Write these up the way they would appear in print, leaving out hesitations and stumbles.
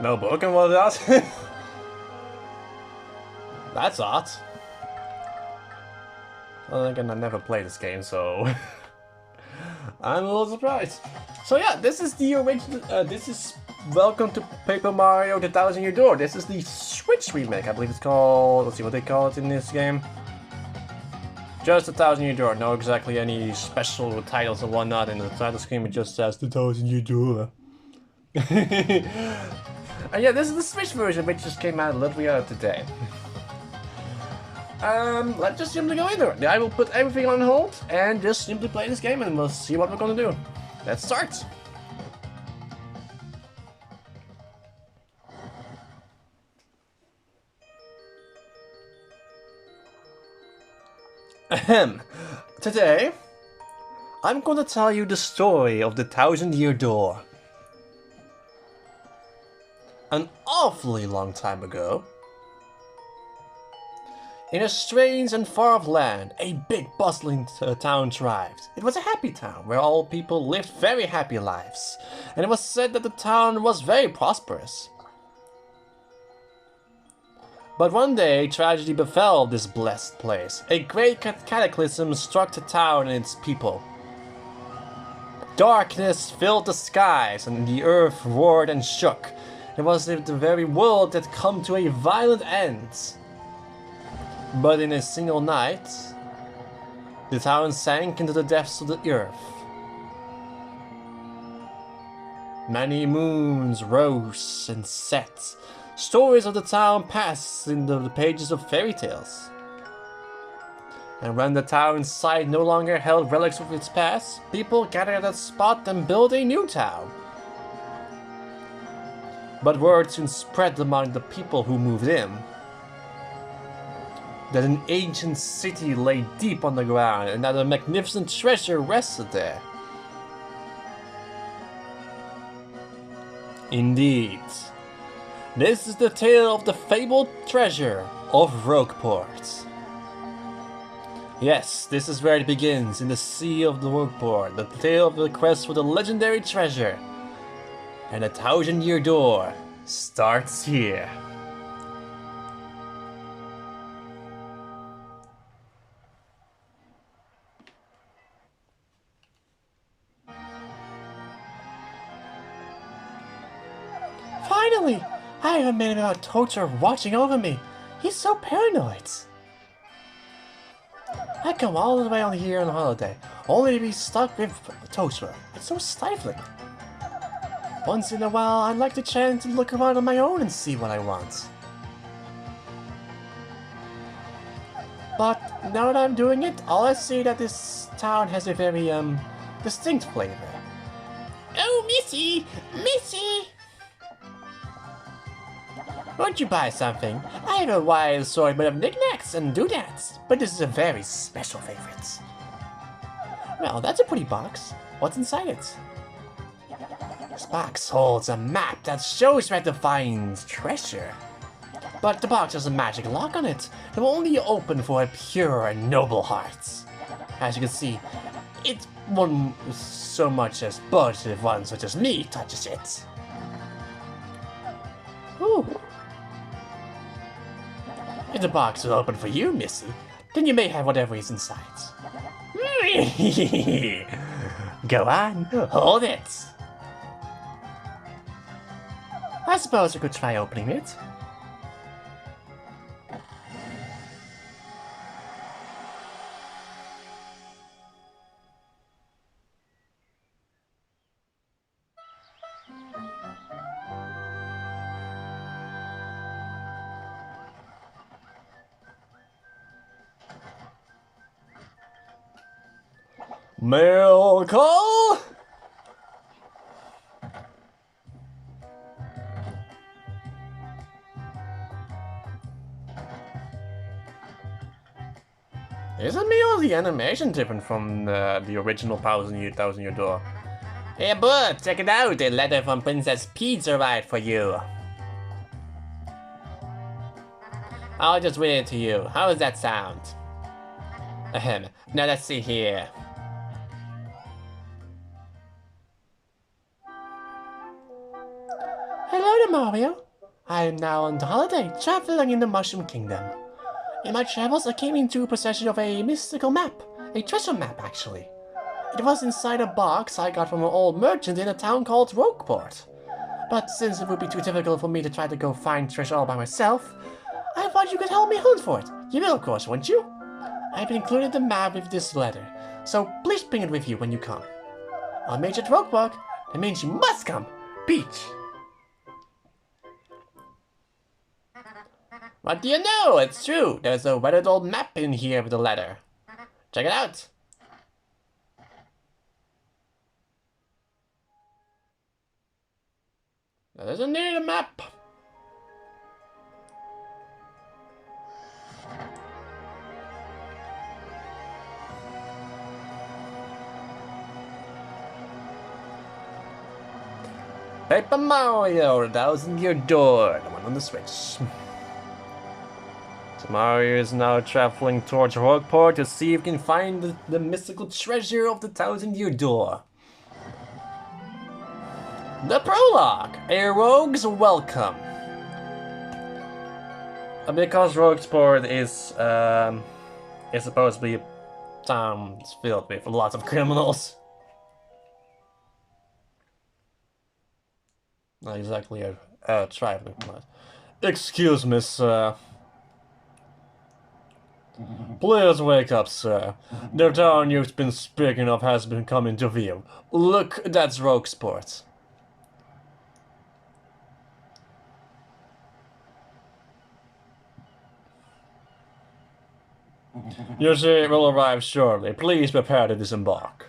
No book and what that? That's odd. Well, again, I never played this game, so I'm a little surprised. So yeah, this is the original. This is Welcome to Paper Mario: The Thousand Year Door. This is the Switch remake, I believe it's called. Let's see what they call it in this game. Just the Thousand Year Door. No exactly any special titles and whatnot in the title screen. It just says the Thousand Year Door. And yeah, this is the Switch version, which just came out literally today. Let's just simply go into it. I will put everything on hold and just simply play this game and we'll see what we're gonna do. Let's start! Ahem. Today, I'm gonna tell you the story of the Thousand Year Door. An awfully long time ago, in a strange and far-off land, a big bustling town thrived. It was a happy town, where all people lived very happy lives, and it was said that the town was very prosperous. But one day, tragedy befell this blessed place. A great cataclysm struck the town and its people. Darkness filled the skies, and the earth roared and shook. It was as if the very world had come to a violent end. But in a single night, the town sank into the depths of the earth. Many moons rose and set. Stories of the town passed in the pages of fairy tales. And when the town's site no longer held relics of its past, people gathered at that spot and built a new town. But word soon spread among the people who moved in that an ancient city lay deep underground and that a magnificent treasure rested there. Indeed, this is the tale of the fabled treasure of Rogueport. Yes, this is where it begins, in the sea of the Rogueport, the tale of the quest for the legendary treasure. And the Thousand Year Door starts here. Finally! I have a man without torture watching over me. He's so paranoid. I come all the way on here on holiday, only to be stuck with Toaster. It's so stifling. Once in a while, I'd like the chance to look around on my own and see what I want. But now that I'm doing it, all I see that this town has a very, distinct flavor. Oh, Missy! Missy! Won't you buy something? I have a wide assortment of knickknacks and doodads, but this is a very special favorite. Well, that's a pretty box. What's inside it? This box holds a map that shows where to find treasure. But the box has a magic lock on it that will only open for a pure and noble heart. As you can see, it won't so much as budge if one such as me touches it. Ooh. If the box is open for you, Missy, then you may have whatever is inside. Go on, hold it. I suppose I could try opening it. Mail call? Isn't me or the animation different from the original Thousand Year Door? Hey bud, check it out, a letter from Princess Peach arrived for you. I'll just read it to you. How does that sound? Ahem. Now let's see here. Hello there, Mario. I am now on holiday, traveling in the Mushroom Kingdom. In my travels, I came into possession of a mystical map. A treasure map, actually. It was inside a box I got from an old merchant in a town called Rogueport. But since it would be too difficult for me to try to go find treasure all by myself, I thought you could help me hunt for it. You will, of course, won't you? I've included the map with this letter, so please bring it with you when you come. I'll meet you at Rogueport. That means you must come. Peach. What do you know? It's true. There's a weathered old map in here with a letter. Check it out. There's a new map. Paper Mario, 1000-Year Door, the one on the Switch. So Mario is now traveling towards Rogueport to see if he can find the mystical treasure of the 1000-Year Door. The prologue, a rogue's welcome. Because Rogueport is supposed to be a town filled with lots of criminals. Not exactly a traveling place. Excuse me, sir. Please wake up, sir. The town you've been speaking of has been coming to view. Look, that's Rogueport. You see, it will arrive shortly. Please prepare to disembark.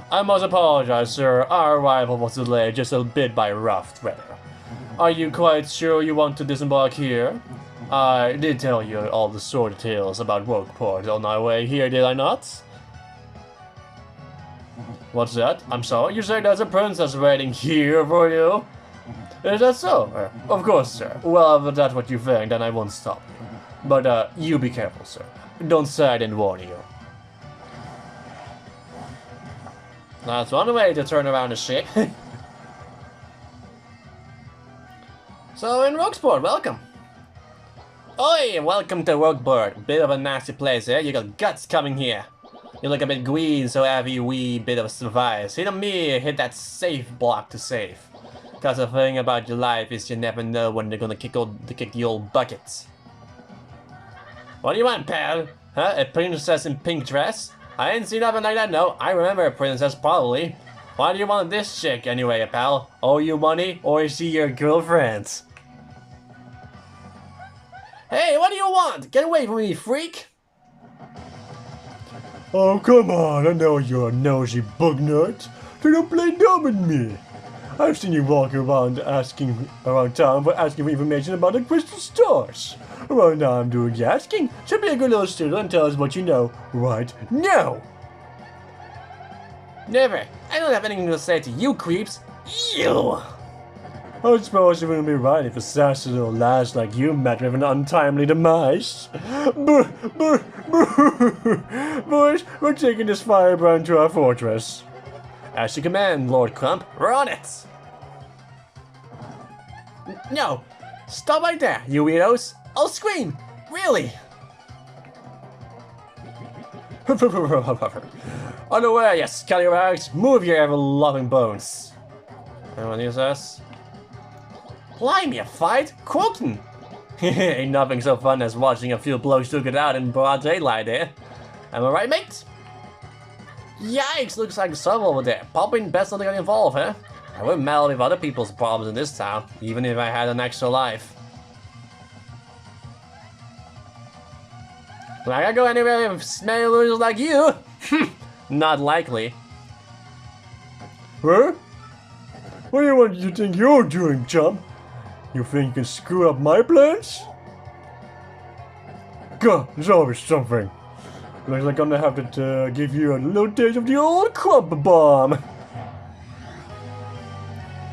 I must apologize, sir. Our arrival was delayed just a bit by rough weather. Are you quite sure you want to disembark here? I did tell you all the sort of tales about Rogueport on our way here, did I not? What's that? I'm sorry, you say there's a princess waiting here for you? Is that so? Of course, sir. Well, if that's what you think, then I won't stop you. But, you be careful, sir. Don't say I didn't warn you. That's one way to turn around a ship. So, in Rogueport, welcome. Oi, welcome to Rogueport. Bit of a nasty place, eh? You got guts coming here. You look a bit green, so have you wee bit of surprise. Hit on me, hit that safe block to save. Cause the thing about your life is you never know when they're gonna kick the old buckets. What do you want, pal? Huh? A princess in pink dress? I ain't seen nothing like that, no. I remember a princess, probably. Why do you want this chick anyway, pal? Owe you money, or is she your girlfriend? Hey, what do you want? Get away from me, freak! Oh, come on, I know you're a nosy bug nut. So don't play dumb with me. I've seen you walking around around town for asking for information about the crystal stars. Well, now I'm doing the asking. So be a good little student and tell us what you know right now. Never. I don't have anything to say to you creeps. Ew. I suppose it wouldn't be right if a sassy little lass like you met with an untimely demise. Boys, we're taking this firebrand to our fortress. As you command, Lord Crump, we're on it! No! Stop right there, you weirdos! I'll scream! Really! On the way, you scallywags! Move your ever-loving bones! Anyone use this? Blimey, a fight? Quoting! Ain't nothing so fun as watching a few blokes duke it out in broad daylight, eh? Am I right, mate? Yikes, looks like trouble over there. Probably best not to get involved, huh? I wouldn't meddle with other people's problems in this town, even if I had an extra life. Will I go anywhere with smelly losers like you? Not likely. Huh? What do you think you're doing, chump? You think you can screw up my plans? God, there's always something. Looks like I'm gonna have to give you a little taste of the old crump bomb.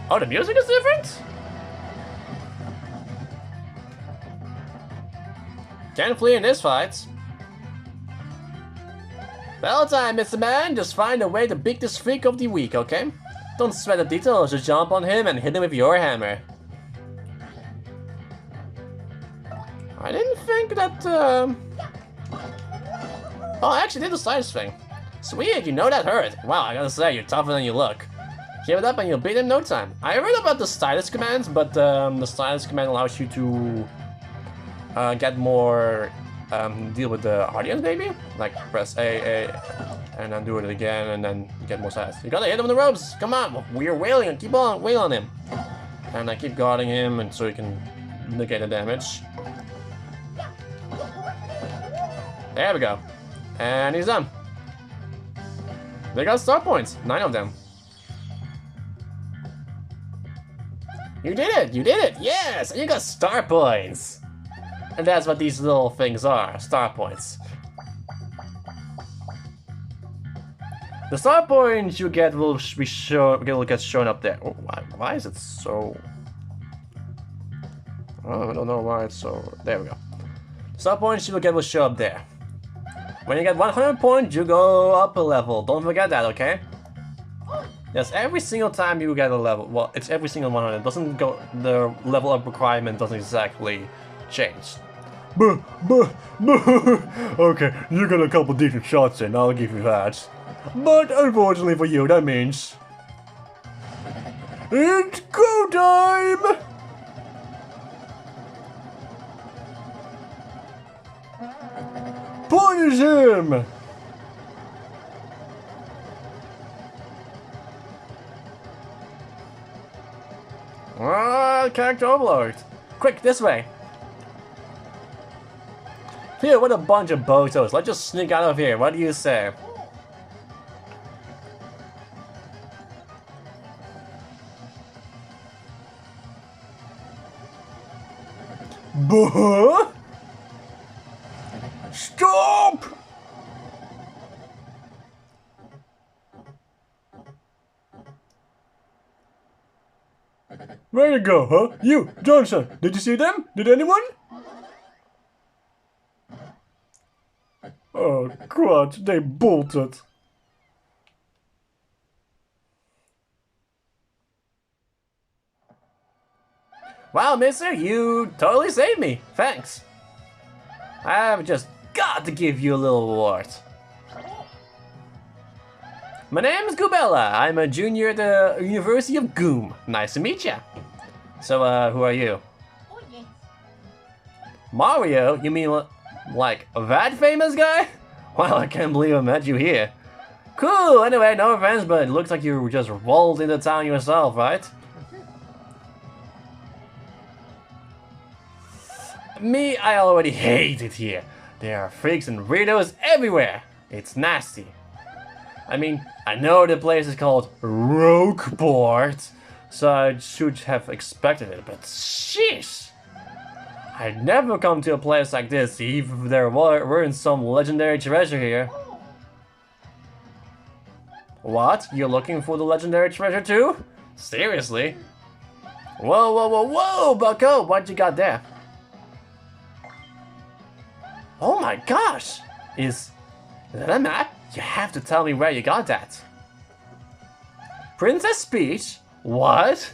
Oh, the music is different? Can't flee in this fight. Battle time, Mr. Man. Just find a way to beat this freak of the week, okay? Don't sweat the details, just jump on him and hit him with your hammer. I didn't think that, Oh, I actually did the slice thing. Sweet, you know that hurt. Wow, I gotta say, you're tougher than you look. Give it up and you'll beat him in no time. I read about the stylus commands, but the stylus command allows you to get more, deal with the audience, maybe? Like, press A, and then do it again, and then you get more stylus. You gotta hit him with the ropes! Come on, we're wailing, keep on, wail on him. And I keep guarding him, and so you can negate the damage. There we go. And he's done. They got star points, 9 of them. You did it, yes! And you got star points! And that's what these little things are, star points. The star points you get will be get shown up there. Oh, why is it so... Oh, I don't know why it's so... There we go. Star points you will get will show up there. When you get 100 points, you go up a level. Don't forget that, okay? Yes, every single time you get a level. Well, it's every single 100. It doesn't go. The level up requirement doesn't exactly change. Okay, you got a couple decent shots in. I'll give you that. But unfortunately for you, that means it's go time. Punish him! Ah, character overload. Quick, this way. Phew, what a bunch of bozos. Let's just sneak out of here. What do you say? Buh? Stop! Where you go, huh? You, Johnson, did you see them? Did anyone? Oh, crud, they bolted. Wow, mister, you totally saved me. Thanks. I've just got to give you a little reward. My name is Gubella. I'm a junior at the University of Goom. Nice to meet ya. So, who are you? Oh, yes. Mario? You mean like that famous guy? Wow, I can't believe I met you here. Cool, anyway, no offense, but it looks like you just rolled into town yourself, right? Me, I already hate it here. There are freaks and weirdos everywhere. It's nasty. I mean, I know the place is called Rogueport, so I should have expected it, but sheesh! I'd never come to a place like this if there weren't some legendary treasure here. What? You're looking for the legendary treasure too? Seriously? Whoa, whoa, whoa, whoa, bucko! What you got there? Oh my gosh! Is that a map? You have to tell me where you got that. Princess Peach? What?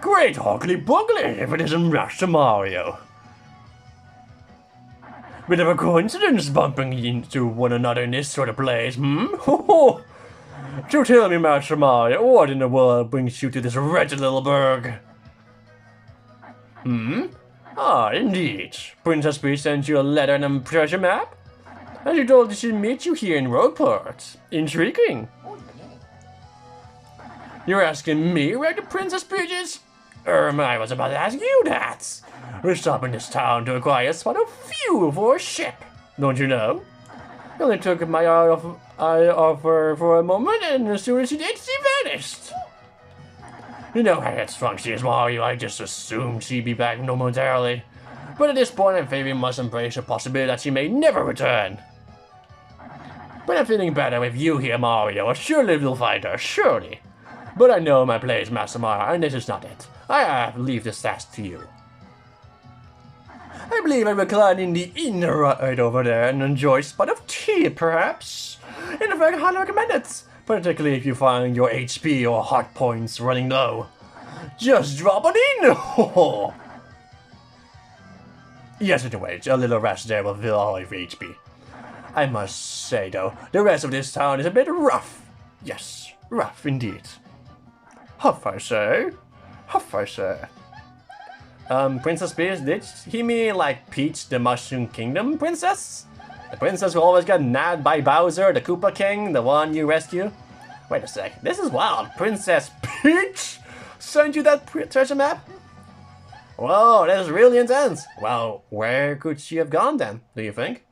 Great hoggly boggly if it isn't Master Mario. Bit of a coincidence bumping into one another in this sort of place, hmm? Do tell me, Master Mario, what in the world brings you to this wretched little burg? Hmm? Ah, indeed. Princess Peach sent you a letter and a treasure map? And she told you she'd meet you here in Rogueport. Intriguing. Oh, yes. You're asking me where the Princess Peach is? I was about to ask you that. We're stopping this town to acquire a spot of fuel for a ship. Don't you know? I only took my eye off her for a moment, and as soon as she did, she vanished. You know how headstrong she is, Mario. I just assumed she'd be back momentarily. But at this point, I'm fearing we must embrace the possibility that she may never return. But I'm feeling better with you here, Mario. Surely we'll find her, surely. But I know my place, Master Mario, and this is not it. I leave this task to you. I believe I recline in the inn right over there and enjoy a spot of tea, perhaps. In fact, I highly recommend it, particularly if you find your HP or heart points running low. Just drop it in! Yes, anyway, a little rest there will fill all of your HP. I must say, though, the rest of this town is a bit rough. Yes, rough indeed. Huff, I say. Huff, I say. Princess Peach, did he mean like Peach the Mushroom Kingdom princess? The princess who always got nabbed by Bowser, the Koopa King, the one you rescue? Wait a sec, this is wild. Princess Peach sent you that treasure map? Whoa, that is really intense. Well, where could she have gone then, do you think?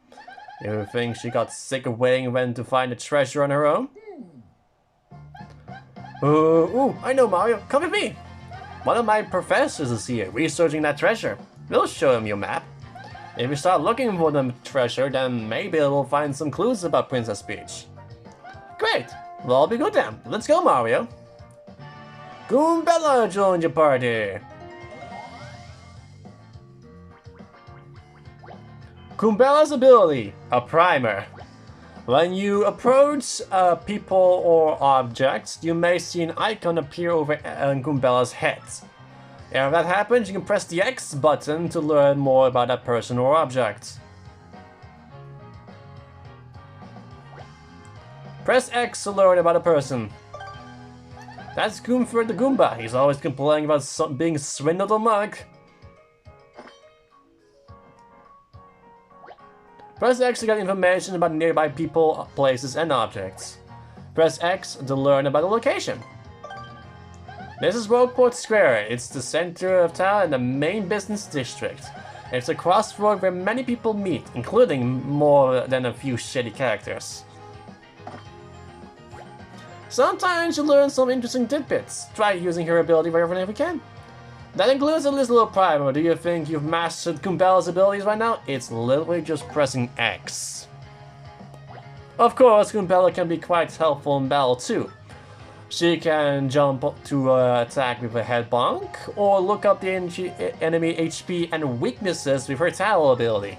Do you think she got sick of waiting when to find the treasure on her own? Ooh, I know, Mario. Come with me. One of my professors is here, researching that treasure. We'll show him your map. If we start looking for the treasure, then maybe we'll find some clues about Princess Peach. Great. We'll all be good then. Let's go, Mario. Goombella joined your party. Goombella's ability, a primer. When you approach people or objects, you may see an icon appear over Goombella's head. If that happens, you can press the X button to learn more about that person or object. Press X to learn about a person. That's Goomford the Goomba. He's always complaining about being swindled or mugged. Press X to get information about nearby people, places, and objects. Press X to learn about the location. This is Rogueport Square. It's the center of town and the main business district. It's a crossroad where many people meet, including more than a few shady characters. Sometimes you learn some interesting tidbits. Try using her ability wherever you can. That includes a little primer. Do you think you've mastered Goombella's abilities right now? It's literally just pressing X. Of course, Goombella can be quite helpful in battle too. She can jump to attack with a head bonk, or look up the enemy HP and weaknesses with her tattle ability.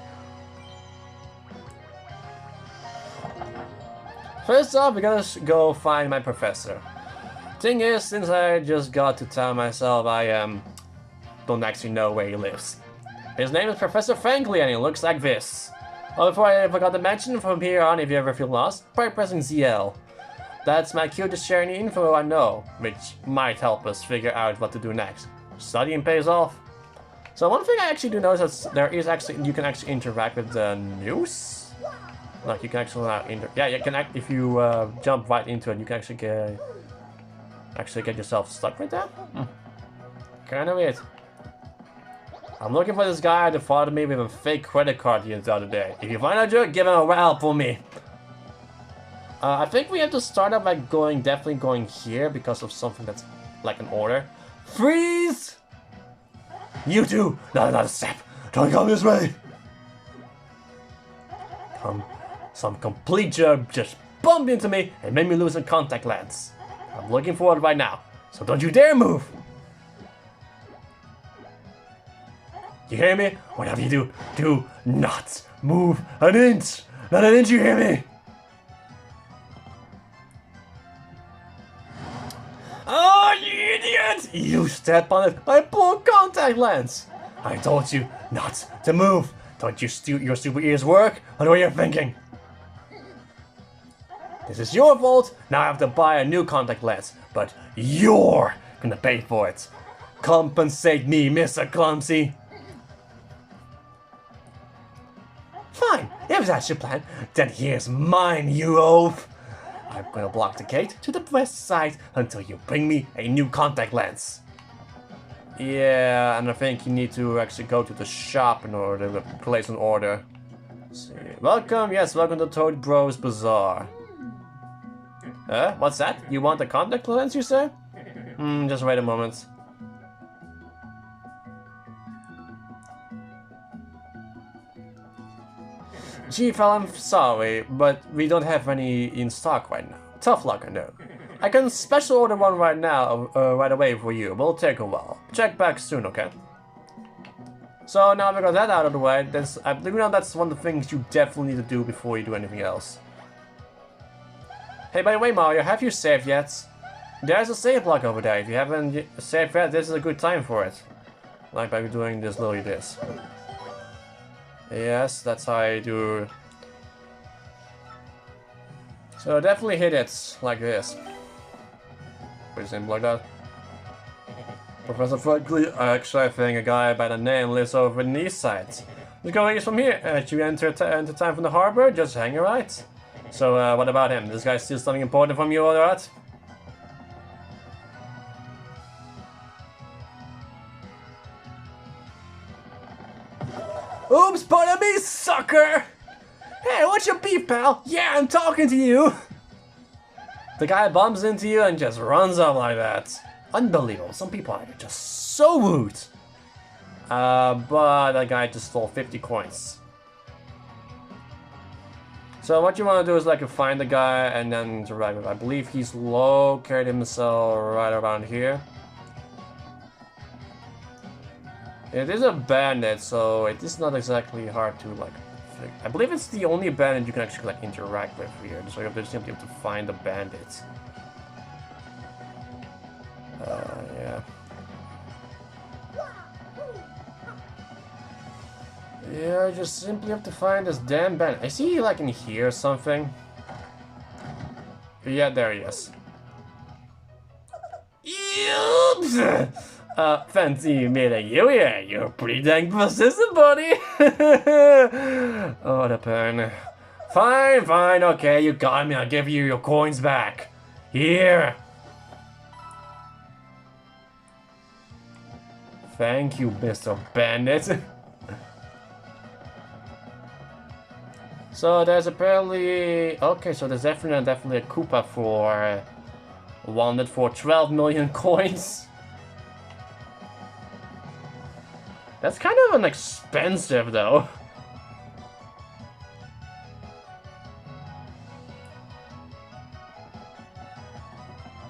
First off, we gotta go find my professor. Thing is, since I just got to town myself, I don't actually know where he lives. His name is Professor Frankly and he looks like this. Oh, before I forgot to mention, from here on, if you ever feel lost, try pressing ZL. That's my cue to share any info I know, which might help us figure out what to do next. Studying pays off. So one thing I actually do notice is you can actually interact with the news. Like you can actually you can if you jump right into it, you can actually get yourself stuck right there. Kind of weird. I'm looking for this guy that followed me with a fake credit card the other day. If you find a jerk, give him a round for me. I think we have to start out by definitely going here because of something that's like an order. Freeze! You two! Not another step! Don't come this way! Some complete jerk just bumped into me and made me lose a contact lens. I'm looking for it right now, so don't you dare move! You hear me? Whatever you do, do not move an inch! Not an inch, you hear me? Oh, you idiot! You step on it, I pull contact lens! I told you not to move! Don't your stupid ears work? I know what you're thinking! This is your fault, now I have to buy a new contact lens, but you're gonna pay for it. Compensate me, Mr. Clumsy! Fine, if that's your plan, then here's mine, you oaf! I'm gonna block the gate to the west side until you bring me a new contact lens. Yeah, and I think you need to actually go to the shop in order to place an order. Let's see. Welcome to Toad Bros Bazaar. What's that? You want a contact lens, you say? Just wait a moment. Gee, fella, I'm sorry, but we don't have any in stock right now. Tough luck, I know. I can special order one right now, right away for you. Will take a while. Check back soon, okay? So now we got that out of the way. I believe that's one of the things you definitely need to do before you do anything else. Hey, by the way, Mario, have you saved yet? There's a save block over there. If you haven't saved yet, this is a good time for it. Like by doing this literally this. Yes, that's how I do. So definitely hit it like this. Pretty simple like that. Professor Franklin, actually I think a guy by the name lives over in the east side. Just going from here. As you enter time from the harbor, just hang your right. So what about him? This guy steal something important from you, alright? Oops, pardon me, sucker! Hey, what's your beef, pal? Yeah, I'm talking to you! The guy bumps into you and just runs off like that. Unbelievable. Some people are just so rude. But that guy just stole 50 coins. So what you want to do is like find the guy and then interact with him. I believe he's located himself right around here. It is a bandit, so it is not exactly hard to like. I believe it's the only bandit you can actually like interact with here. So you have to simply have to find the bandits. Yeah. Yeah, I just simply have to find this damn bandit. I see like in here or something. Yeah, there he is. Oops! Fancy meeting you, yeah, you're pretty dang persistent, buddy. Oh, the pen. Fine, fine, okay, you got me, I'll give you your coins back. Here. Thank you, Mr. Bandit. So there's apparently... Okay, so there's definitely a Koopa for... wanted for 12 million coins. That's kind of an expensive, though.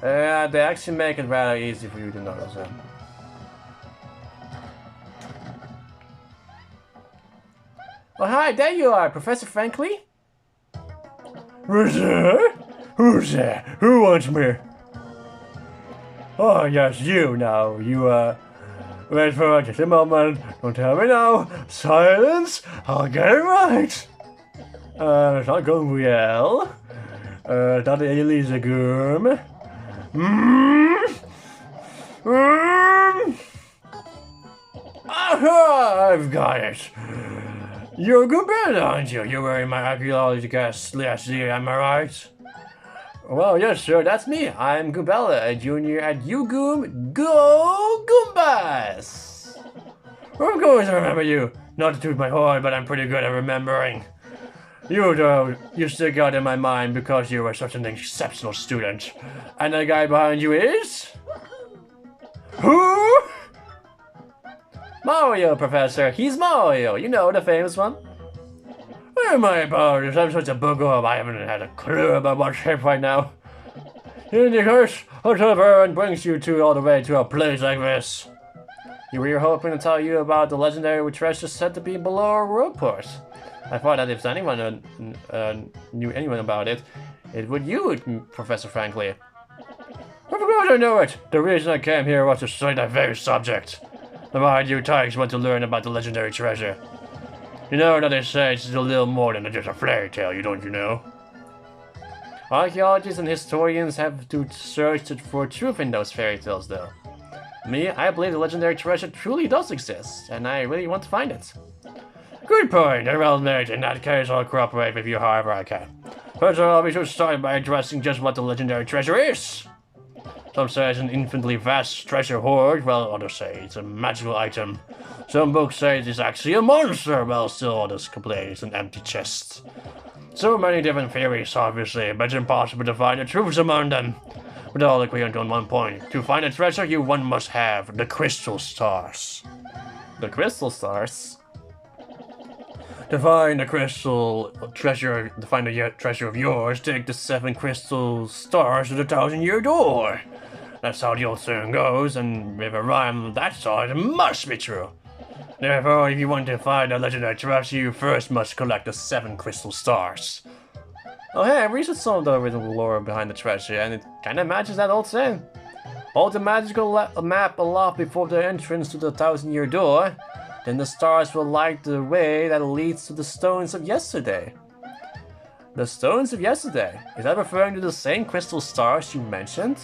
Yeah, they actually make it rather easy for you to notice it. Oh, hi, there you are, Professor Franklin. Who's there? Who's there? Who wants me? Oh, yes, you now. You, wait for just a moment. Don't tell me now. Silence. I'll get it right. It's not going well. That Elisa Gurm. Aha! I've got it. You're a good man, aren't you? You're wearing my archaeology class last year, am I right? Well, yes, sir, that's me. I'm Gubella, a junior at UGoom Go Goombas! Of course I remember you. Not to toot my horn, but I'm pretty good at remembering. You, though, you stick out in my mind because you were such an exceptional student. And the guy behind you is... Who? Mario, Professor. He's Mario. You know, the famous one. Oh, my apologies. I'm such a bookworm. I haven't had a clue about what's hip right now. In the curse, whatever brings you all the way to a place like this. You were hoping to tell you about the legendary treasure said to be below Rogueport. I thought that if anyone knew anyone about it, it would you, Professor Franklin. Of course I know it. The reason I came here was to study that very subject. The mind you types want to learn about the legendary treasure. You know that they say it's a little more than just a fairy tale, don't you know? Archaeologists and historians have to search for truth in those fairy tales, though. Me, I believe the legendary treasure truly does exist, and I really want to find it. Good point, well made. In that case, I'll cooperate with you however I can. First of all, we should start by addressing just what the legendary treasure is. Some say it's an infinitely vast treasure hoard, while others say it's a magical item. Some books say it is actually a monster, while still others complain it's an empty chest. So many different theories, obviously, but it's impossible to find the truths among them. But all agree on one point. To find a treasure, one must have the crystal stars. The crystal stars? To find a treasure of yours, take the 7 crystal stars to the 1,000-year door. That's how the old saying goes, and with a rhyme of that sort, it must be true. Therefore, if you want to find a legendary treasure, you first must collect the 7 crystal stars. Oh hey, I researched some of the original lore behind the treasure, and it kinda matches that old saying. Hold the magical map aloft before the entrance to the 1,000-year door, then the stars will light the way that leads to the stones of yesterday. The stones of yesterday? Is that referring to the same crystal stars you mentioned?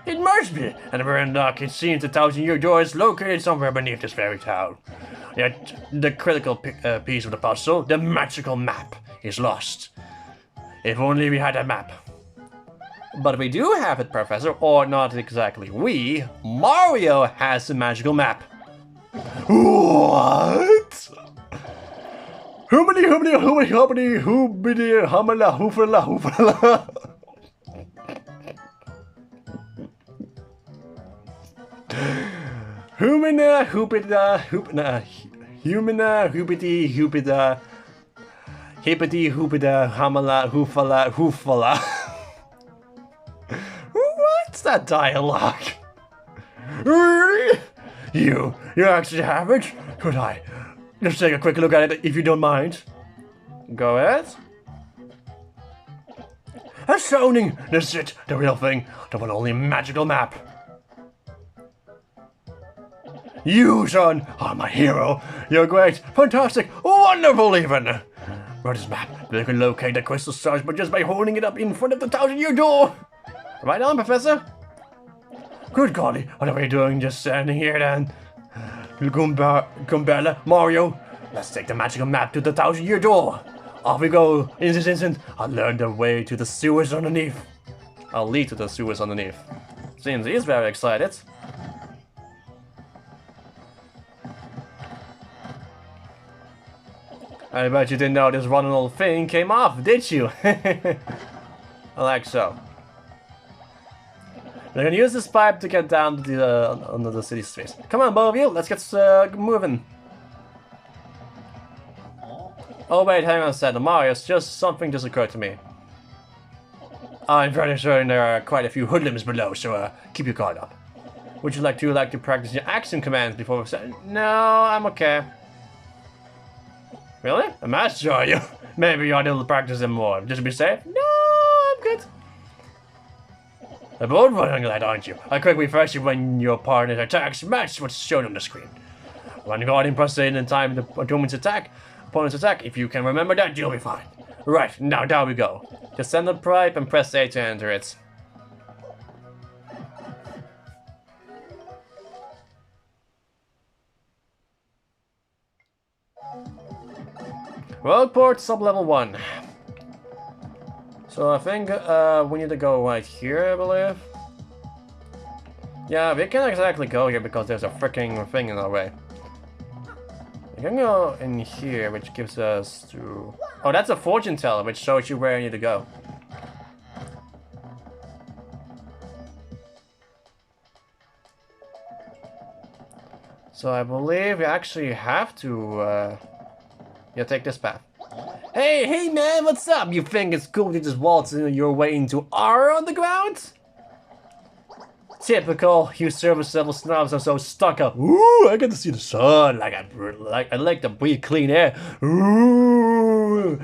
It must be, and if we're in luck, it seems the 1,000-year door is located somewhere beneath this very town. Yet, the critical piece of the puzzle, the magical map, is lost. If only we had a map. But we do have it, Professor, or not exactly we. Mario has the magical map. What? Hoobity hoobity hoobity hoobity hoobity humala hoofala hoofala. Humana hoopida hoopna humana hoopity hoopida hippity hoopida hamala hoofala hoofala. What's that dialogue? You actually have it? Could I just take a quick look at it if you don't mind? Go ahead. Astounding! This is it, the real thing, the one only magical map. You, son, are my hero. You're great, fantastic, wonderful even. Where is this map? You can locate the crystal stars but just by holding it up in front of the 1,000-year door. Right on, Professor. Good golly, what are we doing just standing here then? Goombella, Mario, let's take the magical map to the 1,000-year door. Off we go. In this instant, I'll learn the way to the sewers underneath. I'll lead to the sewers underneath. Seems he's very excited. I bet you didn't know this rotten old thing came off, did you? Like so. We're gonna use this pipe to get down to the under the city streets. Come on, both of you, let's get moving. Oh wait, hang on a second, Marius, just something just occurred to me. I'm pretty sure there are quite a few hoodlums below, so keep your guard up. Would you like to practice your action commands before we start? No, I'm okay. Really? A master, are you? Maybe you ought to practice them more, just to be safe? No, I'm good. A bold running lad, aren't you? A quick refresh you when your partner attacks match what's shown on the screen. When guarding press in time the opponent's attack, if you can remember that, you'll be fine. Right, now down we go. Just send the pipe and press A to enter it. Rogueport, sub-level 1. So I think we need to go right here, I believe. Yeah, we can't exactly go here because there's a freaking thing in our way. We can go in here, which gives us to... Oh, that's a fortune teller, which shows you where you need to go. So I believe we actually have to take this path. Hey man, what's up? You think it's cool to just waltz your way into our underground? Typical, you service level snobs are so stuck up. Ooh, I get to see the sun. I like to breathe clean air. Ooh.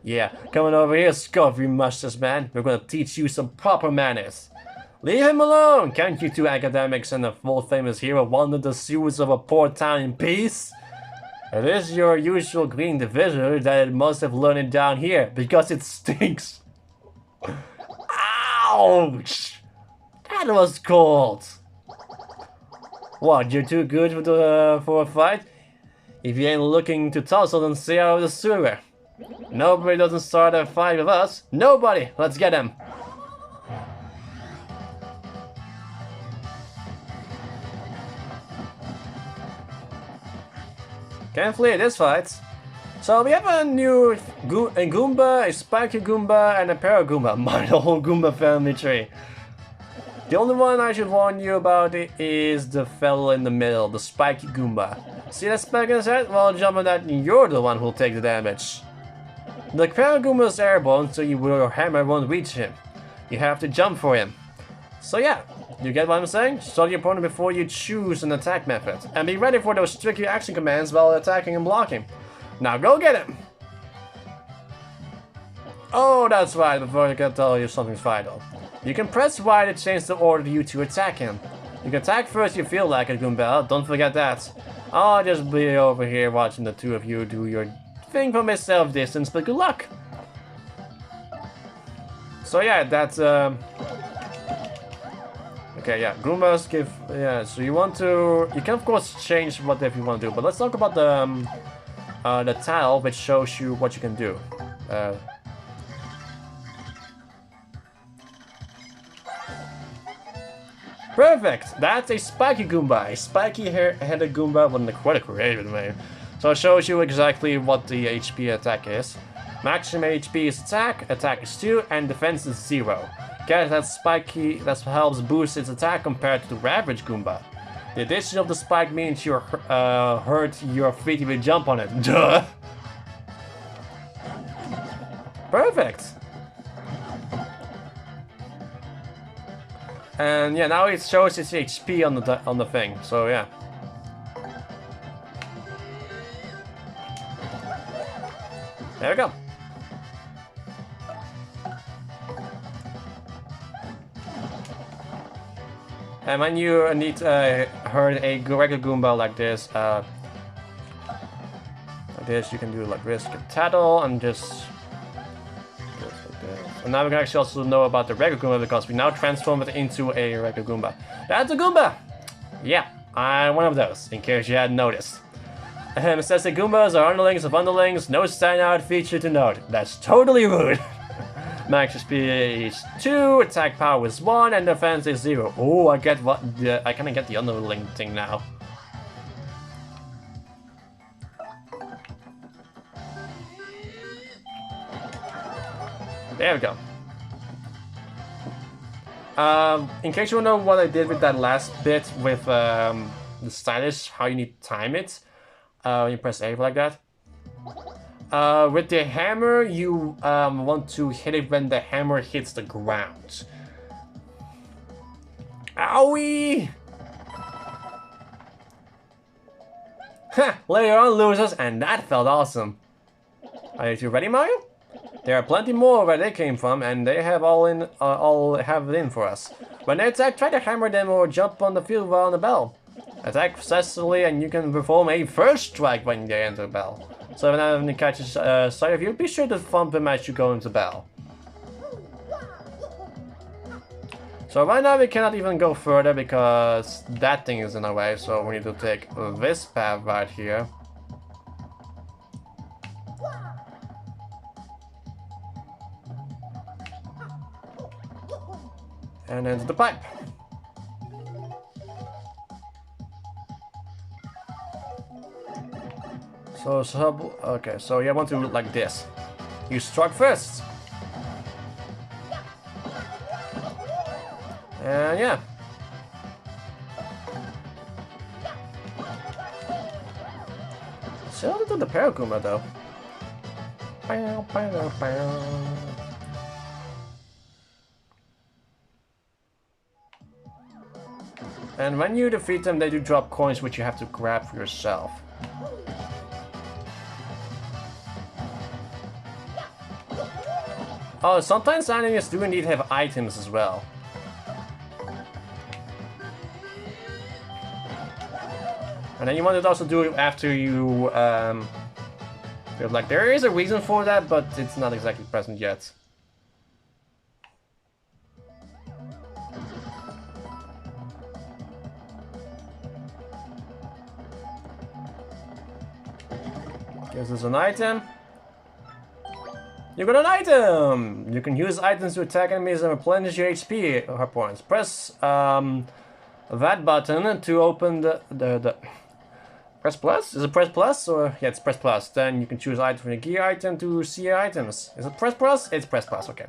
Yeah, coming over here, Scurvy Mustache man. We're gonna teach you some proper manners. Leave him alone! Can't you two academics and a world famous hero wander the sewers of a poor town in peace? It is your usual green divisor that it must have learned it down here, because it stinks. Ouch! That was cold. What, you're too good for a fight? If you ain't looking to tussle, then stay out of the sewer. Nobody doesn't start a fight with us. Nobody! Let's get him. Can't flee this fight. So we have a new Goomba, a Spiky Goomba, and a Paragoomba. My whole Goomba family tree. The only one I should warn you about is the fellow in the middle, the Spiky Goomba. See that spike in his head? Well, jump on that and you're the one who'll take the damage. The Paragoomba is airborne, so your hammer won't reach him. You have to jump for him. So yeah, You get what I'm saying? Study your opponent before you choose an attack method. And be ready for those tricky action commands while attacking and blocking. Now go get him! Oh, that's right, before I can tell you something's vital. You can press Y to change the order you to attack him. You can attack first if you feel like it, Goombell. Don't forget that. I'll just be over here watching the two of you do your thing from a self-distance, but good luck! So yeah, that's okay, yeah, Goombas give, yeah, so you want to, you can of course change whatever you want to do, but let's talk about the tile, which shows you what you can do. Perfect! That's a spiky Goomba, a spiky-headed Goomba with quite a creative name. So it shows you exactly what the HP attack is. Maximum HP is attack is 2, and defense is 0. Get that spiky, that helps boost its attack compared to the average Goomba. The addition of the spike means you're hurt your feet if you jump on it. Duh! Perfect! And yeah, now it shows its HP on the thing, so yeah. There we go. And when you need hurt a regular Goomba like this, you can do like this, get Tattle, and just like this. And now we can actually also know about the regular Goomba because we now transform it into a regular Goomba. That's a Goomba! Yeah, I'm one of those, in case you hadn't noticed. It says that Goombas are underlings of underlings, no standout feature to note. That's totally rude. Max speed is 2, attack power is 1, and defense is 0. Oh, I get what I kind of get the underling thing now. There we go. In case you don't know what I did with that last bit with the stylish, how you need to time it, when you press A like that. With the hammer, you want to hit it when the hammer hits the ground. Owie! Ha! Later on, losers, and that felt awesome. Are you two ready, Mario? There are plenty more where they came from, and they have all have it in for us. When they attack, try to hammer them or jump on the field while on the bell. Attack successfully, and you can perform a first strike when they enter the bell. So if anyone catches sight of you, be sure to thump him as you go into the bell. So right now we cannot even go further because that thing is in our way, so we need to take this path right here. And into the pipe. Okay, so you want to look like this. You struck first. And yeah. Still to do the Paraguma though. And when you defeat them, they do drop coins which you have to grab for yourself. Oh, sometimes enemies do indeed have items as well. And then you want to also do it after you, like, there is a reason for that, but it's not exactly present yet. Gives us an item. You got an item! You can use items to attack enemies and replenish your HP points. Press that button to open the press plus? Is it press plus? Or yeah, it's press plus. Then you can choose item from your gear item to see your items. Is it press plus? It's press plus, okay.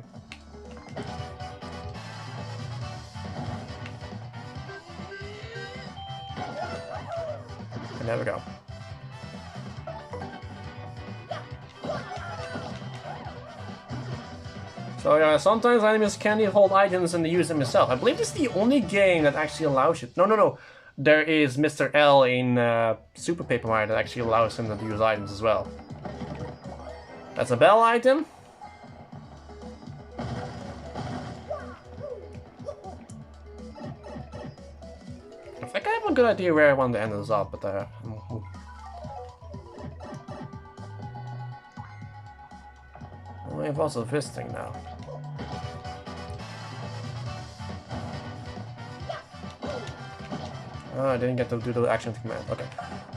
And there we go. So yeah, sometimes enemies can't even hold items and use them yourself. I believe this is the only game that actually allows it. No. There is Mr. L in Super Paper Mario that actually allows him to use items as well. That's a bell item. I think I have a good idea where I want to end this up, but we have also this thing now. Oh, I didn't get to do the action command. Okay.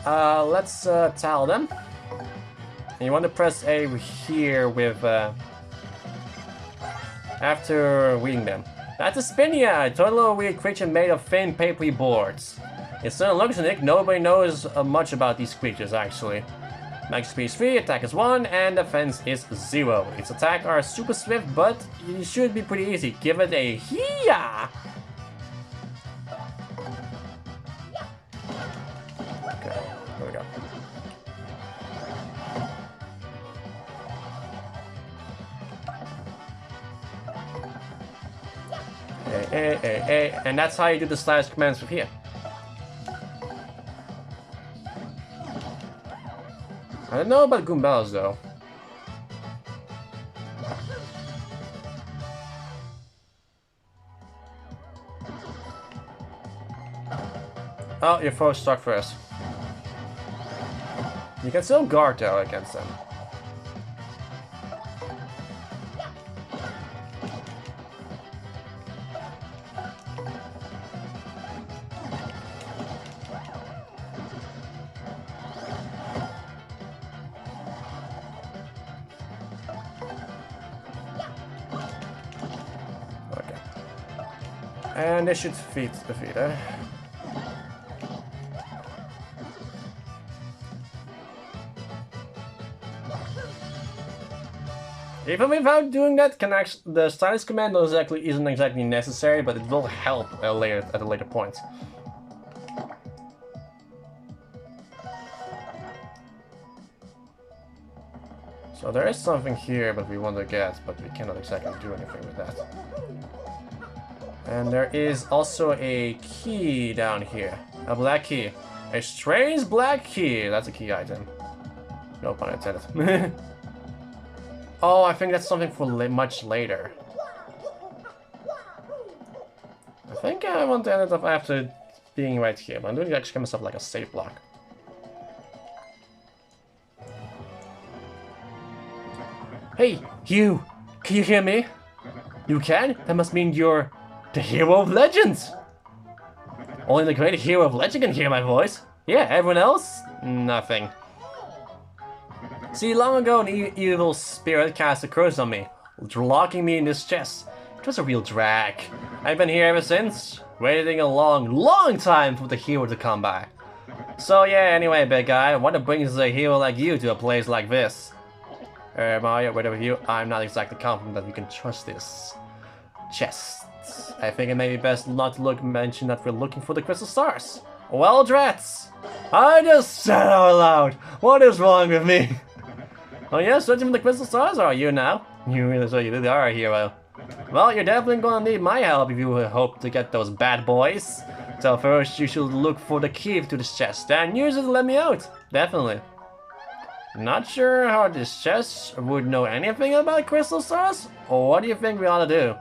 Let's tell them. And you want to press A here with after reading them. That's a Spinia, a total weird creature made of thin, papery boards. It certainly looks unique. Nobody knows much about these creatures, actually. Max speed is 3, attack is 1, and defense is 0. Its attack are super swift, but it should be pretty easy. Give it a Hia! Okay, here we go. And that's how you do the slash commands from here. I don't know about Goombellas though. Oh, your foe's stuck first. You can still guard though against them. And they should defeat the feeder. Even without doing that, the stylus command isn't exactly necessary, but it will help at a later point. So there is something here, but we want to get, but we cannot exactly do anything with that. And there is also a key down here. A black key. A strange black key. That's a key item. No pun intended. Oh, I think that's something for much later. I think I want to end it up after being right here. But I'm doing actually myself like a save block. Hey, you! Can you hear me? You can? That must mean you're the hero of legends! Only the great hero of legend can hear my voice. Yeah, everyone else? Nothing. See, long ago an evil spirit cast a curse on me, locking me in this chest. It was a real drag. I've been here ever since, waiting a long time for the hero to come by. So yeah, anyway, big guy, what brings a hero like you to a place like this? Mario, wait over you. I'm not exactly confident that we can trust this chest. I think it may be best not to mention that we're looking for the crystal stars. Well, drats! I just said out loud. What is wrong with me? Oh yeah, searching for the crystal stars are you now? You really are a hero. Well, you're definitely gonna need my help if you hope to get those bad boys. So first, you should look for the key to this chest and use it to let me out. Definitely. Not sure how this chest would know anything about crystal stars? Or what do you think we ought to do?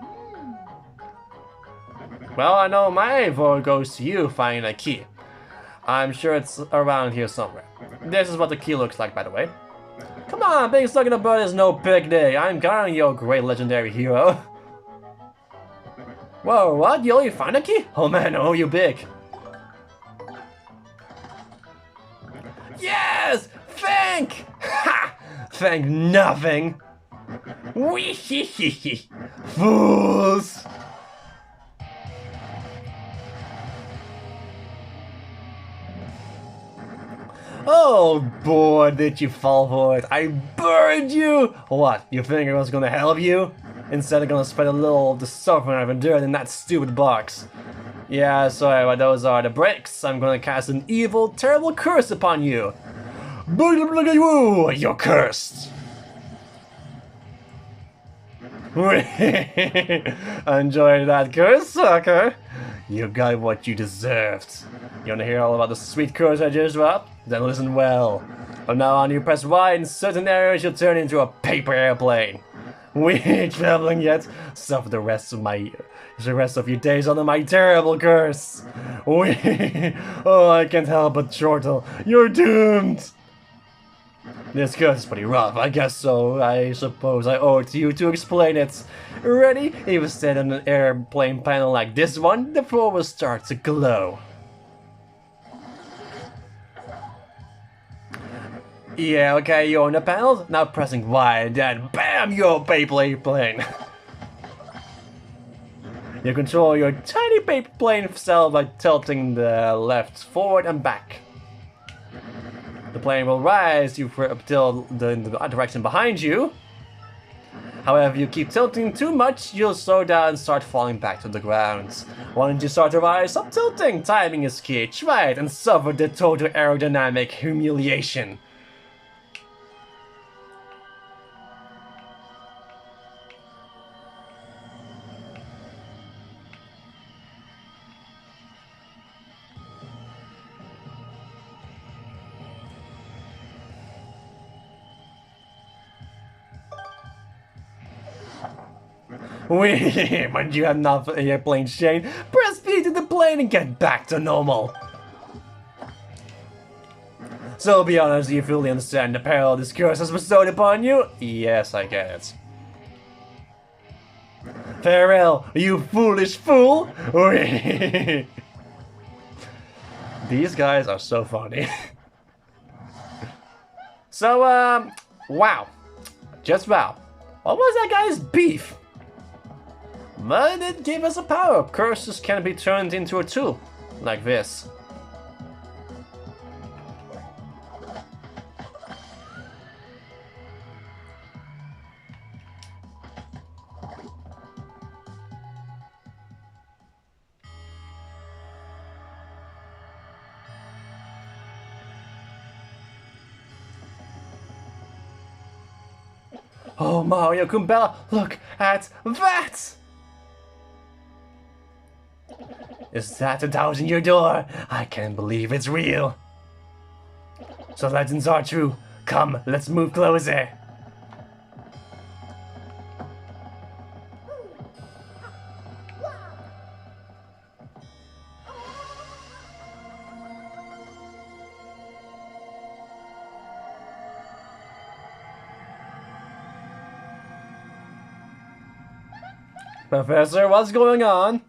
Well, I know my vote goes to you finding a key. I'm sure it's around here somewhere. This is what the key looks like, by the way. Come on, being stuck in a bird is no big deal. I'm counting you, great legendary hero. Whoa, what? You only found a key? Oh man, oh, you big. Yes! Thank! Ha! Thank nothing! Wee hee hee hee! Fools! Oh boy, did you fall for it. I burned you! What, you think I was gonna help you? Instead of gonna spread a little of the suffering I've endured in that stupid box. Yeah, sorry, but those are the breaks. I'm gonna cast an evil, terrible curse upon you. You're cursed! Enjoy that, curse sucker. You got what you deserved. You wanna hear all about the sweet curse I just dropped? Then listen well. From now on, you press Y in certain areas, you'll turn into a paper airplane. We ain't traveling yet. Suffer the rest of your days under my terrible curse. Oh, I can't help but chortle. You're doomed. This curse is pretty rough, I guess so. I suppose I owe it to you to explain it. Ready? If you stand on an airplane panel like this one, the floor will start to glow. Yeah, okay, you're on the panel. Now pressing Y, and then BAM! You're a paper airplane. You control your tiny paper plane cell by tilting the left forward and back. The plane will rise till the direction behind you. However, if you keep tilting too much, you'll slow down and start falling back to the ground. Once you start to rise, stop tilting. Timing is key. Try it and suffer the total aerodynamic humiliation. When you have enough airplane chain, press B to the plane and get back to normal. So be honest, do you fully understand the peril this curse has bestowed upon you? Yes, I get it. Farewell, you foolish fool! These guys are so funny. So, wow. Just wow. What was that guy's beef? But it gave us a power-up. Curses can be turned into a tool. Like this. Oh, Mario Kumbella, look at that! Is that a doubt in your door? I can't believe it's real. So legends are true. Come, let's move closer. Professor, what's going on?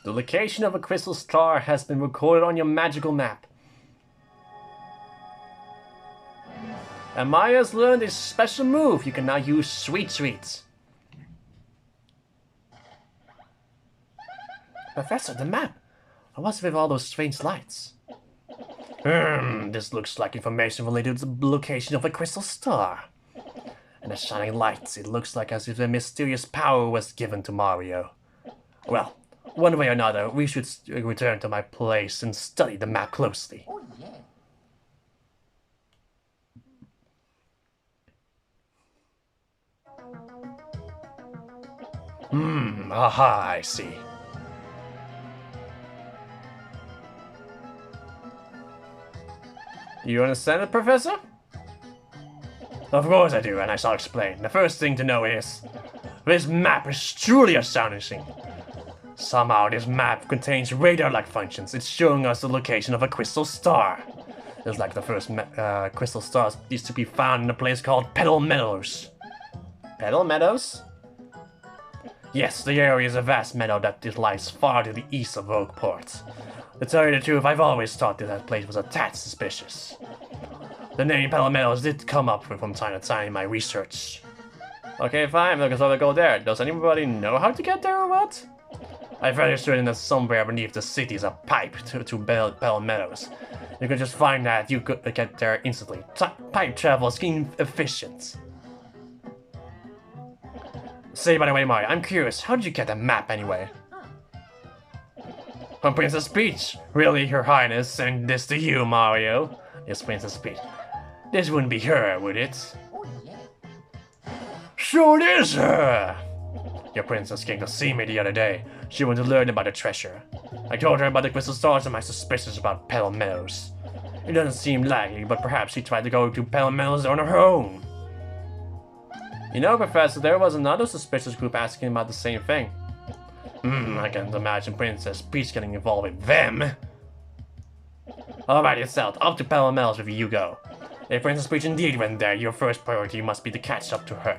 The location of a crystal star has been recorded on your magical map. And Maya's learned a special move. You can now use Sweet Sweets. Professor, the map. What's with all those strange lights? This looks like information related to the location of a crystal star. And the shining lights, it looks like as if a mysterious power was given to Mario. Well, one way or another, we should return to my place and study the map closely. Oh, yeah. Aha, I see. You understand it, Professor? Of course I do, and I shall explain. The first thing to know is, this map is truly astonishing. Somehow this map contains radar-like functions. It's showing us the location of a crystal star. It's like the first crystal stars used to be found in a place called Petal Meadows. Petal Meadows? Yes, the area is a vast meadow that lies far to the east of Rogueport. To tell you the truth, I've always thought that place was a tad suspicious. The name Meadows did come up from time to time in my research. Okay, fine, look, so I go there. Does anybody know how to get there or what? I'm very certain that somewhere beneath the city is a pipe to Bell Meadows. You could just find that, you could get there instantly. Pipe travel is efficient. Say, by the way, Mario, I'm curious, how did you get that map anyway? From Princess Peach. Really, Her Highness sent this to you, Mario? Yes, Princess Peach. This wouldn't be her, would it? Sure it is her! Your princess came to see me the other day. She wanted to learn about the treasure. I told her about the crystal stars and my suspicions about Petal Meadows. It doesn't seem likely, but perhaps she tried to go to Petal Meadows on her own. You know, Professor, there was another suspicious group asking about the same thing. I can't imagine Princess Peach getting involved with them. Alright, yourself, up to Petal Meadows with you go. If Princess Peach indeed went there, your first priority must be to catch up to her.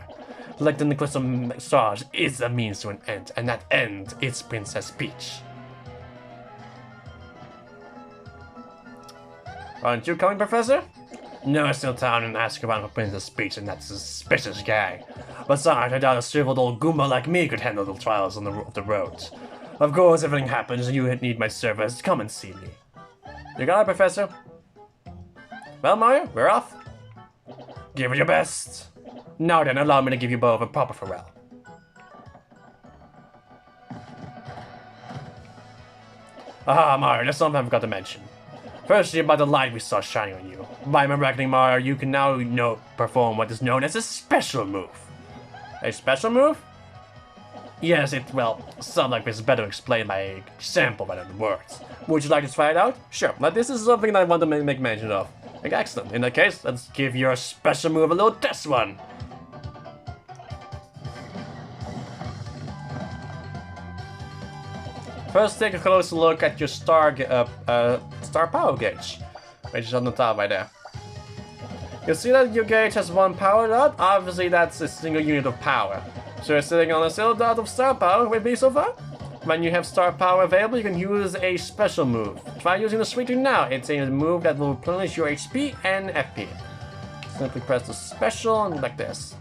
Collecting the crystal stars is a means to an end, and that end is Princess Peach. Aren't you coming, Professor? No, I'm still town and ask around for Princess Peach and that suspicious guy. Besides, I doubt a shriveled old Goomba like me could handle the trials on the road. Of course, if anything happens and you need my service, come and see me. You got it, Professor? Well, Mario, we're off. Give it your best. Now then, allow me to give you both a proper farewell. Aha, Mario, there's something I forgot to mention. Firstly, about the light we saw shining on you. By my reckoning, Mario, you can now perform what is known as a special move. A special move? Yes, sounds like it's better explained by an example rather than words. Would you like to try it out? Sure, but this is something that I want to make mention of. Excellent. In that case, let's give your special move a little test run. First, take a closer look at your star power gauge, which is on the top right there. You see that your gauge has one power dot? Obviously, that's a single unit of power. So you're sitting on a single dot of star power with me so far? When you have star power available, you can use a special move. Try using the Sweeter now. It's a move that will replenish your HP and FP. Simply press the special and like this.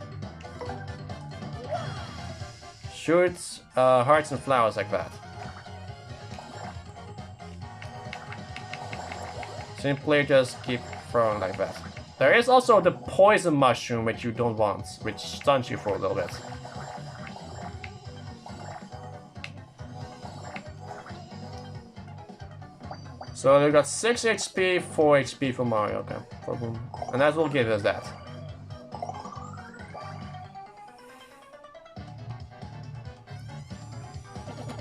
Shoots hearts and flowers like that. Simply just keep throwing like that. There is also the poison mushroom which you don't want, which stuns you for a little bit. So we got 6 HP, 4 HP for Mario, okay. And that will give us that.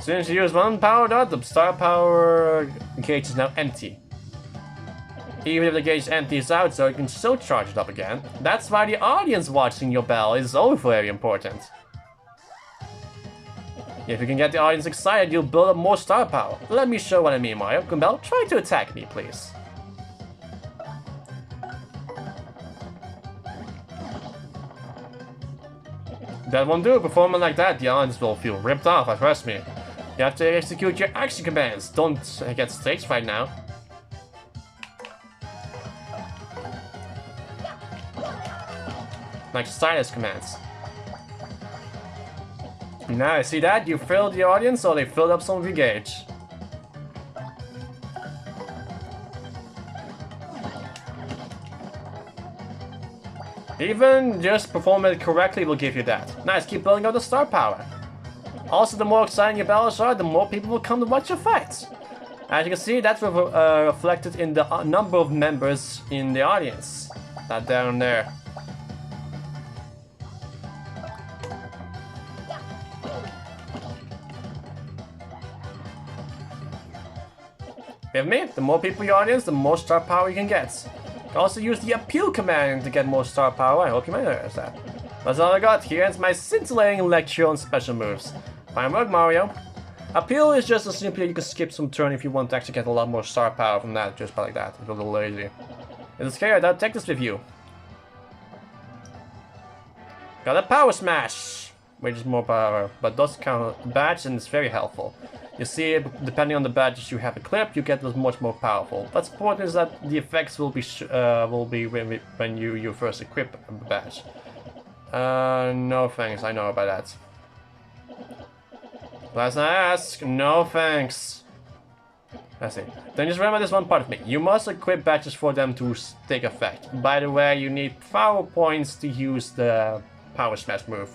Since you use one power dot, the star power gauge is now empty. Even if the gauge empties out, so you can still charge it up again. That's why the audience watching your bell is also very important. If you can get the audience excited, you'll build up more star power. Let me show what I mean, Mario. Gumball, try to attack me, please. That won't do. A performance like that, the audience will feel ripped off, trust me. You have to execute your action commands. Don't get stage right now. Like silence commands. Now, see that? You filled the audience, so they filled up some of your gauge. Even just perform it correctly will give you that. Nice, keep building up the star power. Also, the more exciting your battles are, the more people will come to watch your fights. As you can see, that's reflected in the number of members in the audience. That down there. With me, the more people in your audience, the more star power you can get. You can also use the appeal command to get more star power. I hope you manage that. That's all I got. Here ends my scintillating lecture on special moves. Fine work, Mario. Appeal is just as simply you can skip some turn if you want to actually get a lot more star power from that, just like that. It's a little lazy. In this case, I'll take this with you. Got a power smash. which is more power, but does count badge and it's very helpful. You see, depending on the badges you have equipped, you get much more powerful. What's important is that the effects will be when you first equip a badge. No thanks, I know about that. Last I ask, no thanks. I see. Then just remember this one part of me. You must equip badges for them to take effect. By the way, you need power points to use the Power Smash move.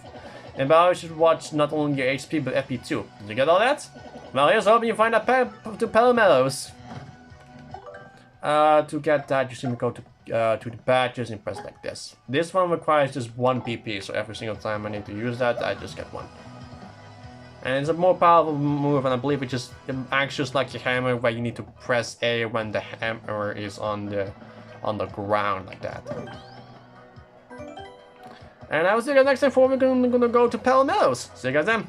And now you should watch not only your HP but FP too. Did you get all that? Well, here's hoping you find that to Palomelos. To get that, you simply go to the badges and press like this. This one requires just 1 PP, so every single time I need to use that, I just get 1. And it's a more powerful move, and I believe it acts just like your hammer, where you need to press A when the hammer is on the ground like that. And I will see you guys next time for we're gonna go to Palomelos. See you guys then.